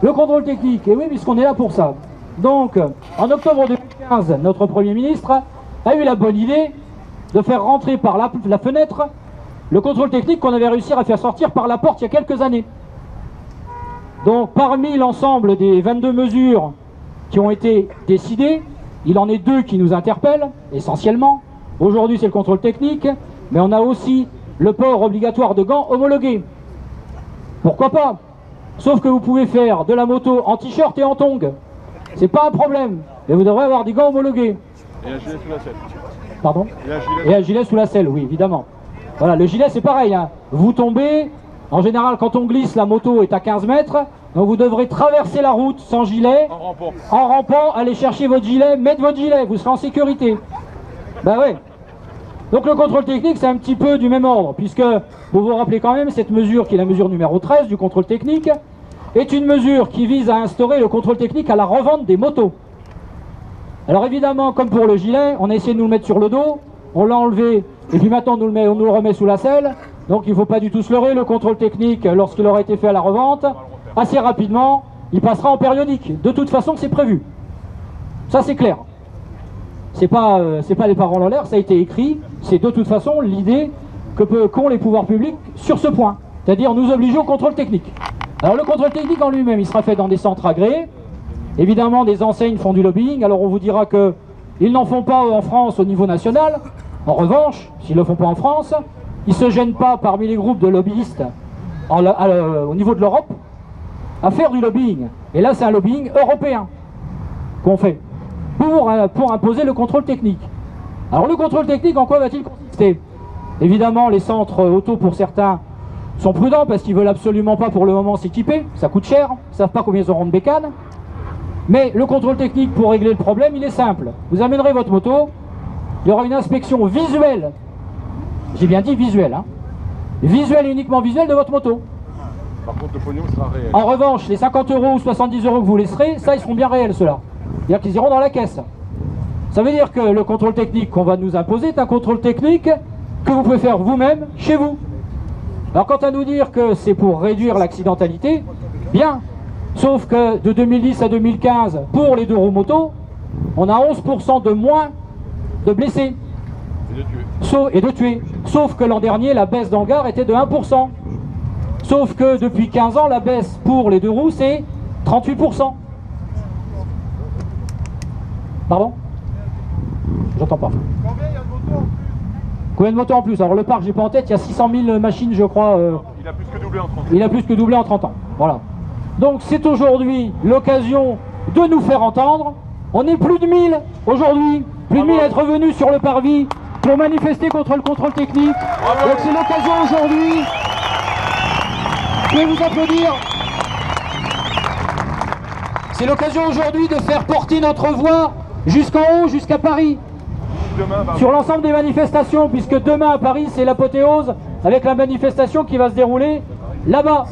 Le contrôle technique, et oui, puisqu'on est là pour ça. Donc, en octobre 2015, notre Premier ministre a eu la bonne idée de faire rentrer par la fenêtre le contrôle technique qu'on avait réussi à faire sortir par la porte il y a quelques années. Donc, parmi l'ensemble des 22 mesures qui ont été décidées, il en est 2 qui nous interpellent, essentiellement. Aujourd'hui, c'est le contrôle technique, mais on a aussi le port obligatoire de gants homologués. Pourquoi pas? Sauf que vous pouvez faire de la moto en t-shirt et en tongs. C'est pas un problème. Mais vous devrez avoir des gants homologués. Et un gilet sous la selle. Pardon? Et un gilet sous la selle, oui, évidemment. Voilà, le gilet, c'est pareil. Hein. Vous tombez, en général, quand on glisse, la moto est à 15 mètres. Donc vous devrez traverser la route sans gilet. En rampant, aller chercher votre gilet, mettre votre gilet. Vous serez en sécurité. Ben ouais. Donc le contrôle technique, c'est un petit peu du même ordre, puisque, vous vous rappelez quand même, cette mesure, qui est la mesure numéro 13 du contrôle technique, est une mesure qui vise à instaurer le contrôle technique à la revente des motos. Alors évidemment, comme pour le gilet, on a essayé de nous le mettre sur le dos, on l'a enlevé, et puis maintenant on nous le remet sous la selle, donc il ne faut pas du tout se leurrer, le contrôle technique, lorsqu'il aura été fait à la revente, assez rapidement, il passera en périodique. De toute façon, c'est prévu. Ça, c'est clair. C'est pas les paroles en l'air, ça a été écrit, c'est de toute façon l'idée qu'ont les pouvoirs publics sur ce point, c'est-à-dire nous obliger au contrôle technique. Alors le contrôle technique en lui-même, il sera fait dans des centres agréés, évidemment des enseignes font du lobbying, alors on vous dira qu'ils n'en font pas en France au niveau national, en revanche, s'ils ne le font pas en France, ils ne se gênent pas parmi les groupes de lobbyistes au niveau de l'Europe à faire du lobbying, et là c'est un lobbying européen qu'on fait. Pour imposer le contrôle technique. Alors le contrôle technique, en quoi va-t-il consister? Évidemment, les centres auto, pour certains, sont prudents parce qu'ils veulent absolument pas pour le moment s'équiper, ça coûte cher, ils ne savent pas combien ils auront de bécanes. Mais le contrôle technique, pour régler le problème, il est simple. Vous amènerez votre moto, il y aura une inspection visuelle, j'ai bien dit visuelle, hein, visuelle et uniquement visuelle de votre moto. Par contre, le pognon sera réel. En revanche, les 50 € ou 70 € que vous laisserez, ça, ils seront bien réels, ceux-là. C'est-à-dire qu'ils iront dans la caisse. Ça veut dire que le contrôle technique qu'on va nous imposer est un contrôle technique que vous pouvez faire vous-même, chez vous. Alors quant à nous dire que c'est pour réduire l'accidentalité, bien. Sauf que de 2010 à 2015, pour les 2 roues moto, on a 11% de moins de blessés. Et de tués. Sauf que l'an dernier, la baisse d'hangar était de 1%. Sauf que depuis 15 ans, la baisse pour les 2 roues, c'est 38%. Pardon? J'entends pas. Combien de motos en plus? Alors le parc, j'ai pas en tête, il y a 600 000 machines, je crois. Il a plus que doublé en 30 ans. Il a plus que doublé en 30 ans. Voilà. Donc c'est aujourd'hui l'occasion de nous faire entendre. On est plus de 1000 aujourd'hui, plus de 1000 à être venus sur le parvis pour manifester contre le contrôle technique. Donc c'est l'occasion aujourd'hui. Je vais vous applaudir. C'est l'occasion aujourd'hui de faire porter notre voix jusqu'en haut, jusqu'à Paris, sur l'ensemble des manifestations, puisque demain à Paris c'est l'apothéose avec la manifestation qui va se dérouler là-bas,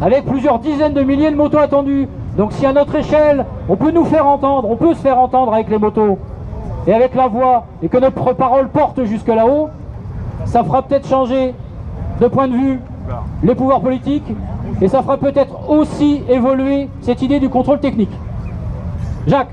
avec plusieurs dizaines de milliers de motos attendues. Donc si à notre échelle on peut nous faire entendre, on peut se faire entendre avec les motos et avec la voix, et que notre parole porte jusque là-haut, ça fera peut-être changer de point de vue les pouvoirs politiques, et ça fera peut-être aussi évoluer cette idée du contrôle technique. Jacques.